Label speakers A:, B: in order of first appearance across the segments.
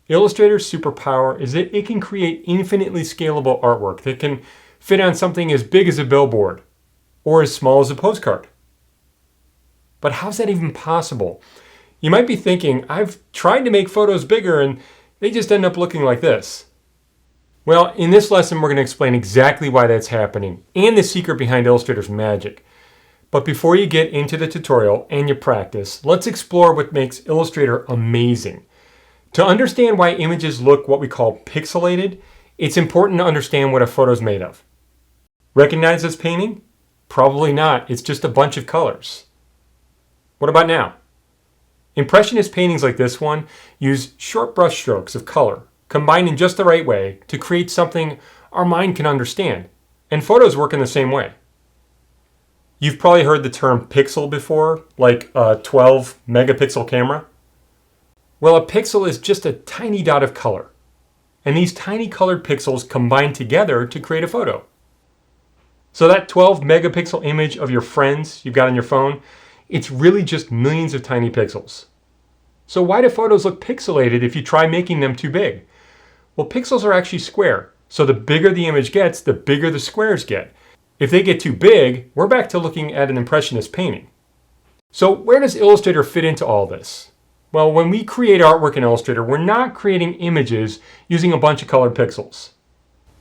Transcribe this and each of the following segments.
A: Illustrator's superpower is that it can create infinitely scalable artwork that can fit on something as big as a billboard or as small as a postcard. But how's that even possible? You might be thinking, I've tried to make photos bigger and they just end up looking like this. Well, in this lesson, we're going to explain exactly why that's happening and the secret behind Illustrator's magic. But before you get into the tutorial and you practice, let's explore what makes Illustrator amazing. To understand why images look what we call pixelated, it's important to understand what a photo is made of. Recognize this painting? Probably not. It's just a bunch of colors. What about now? Impressionist paintings like this one use short brush strokes of color combined in just the right way to create something our mind can understand. And photos work in the same way. You've probably heard the term pixel before, like a 12 megapixel camera. Well, a pixel is just a tiny dot of color. And these tiny colored pixels combine together to create a photo. So that 12 megapixel image of your friends you've got on your phone, it's really just millions of tiny pixels. So why do photos look pixelated if you try making them too big? Well, pixels are actually square. So the bigger the image gets, the bigger the squares get. If they get too big, we're back to looking at an impressionist painting. So where does Illustrator fit into all this? Well, when we create artwork in Illustrator, we're not creating images using a bunch of colored pixels.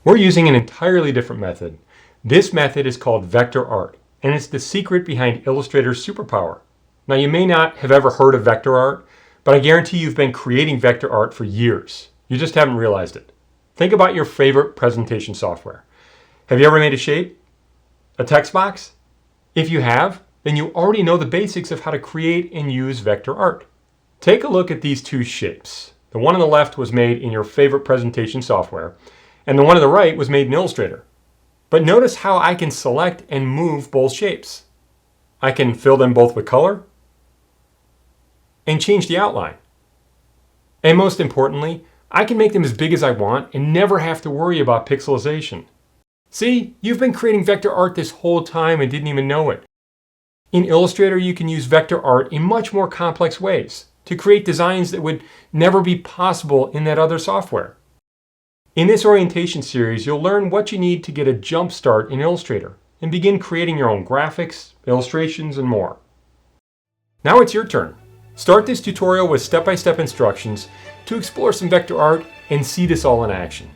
A: We're using an entirely different method. This method is called vector art, and it's the secret behind Illustrator's superpower. Now, you may not have ever heard of vector art, but I guarantee you've been creating vector art for years. You just haven't realized it. Think about your favorite presentation software. Have you ever made a shape? A text box? If you have, then you already know the basics of how to create and use vector art. Take a look at these two shapes. The one on the left was made in your favorite presentation software, and the one on the right was made in Illustrator. But notice how I can select and move both shapes. I can fill them both with color and change the outline. And most importantly, I can make them as big as I want and never have to worry about pixelization. See, you've been creating vector art this whole time and didn't even know it. In Illustrator, you can use vector art in much more complex ways to create designs that would never be possible in that other software. In this orientation series, you'll learn what you need to get a jump start in Illustrator and begin creating your own graphics, illustrations, and more. Now it's your turn. Start this tutorial with step-by-step instructions to explore some vector art and see this all in action.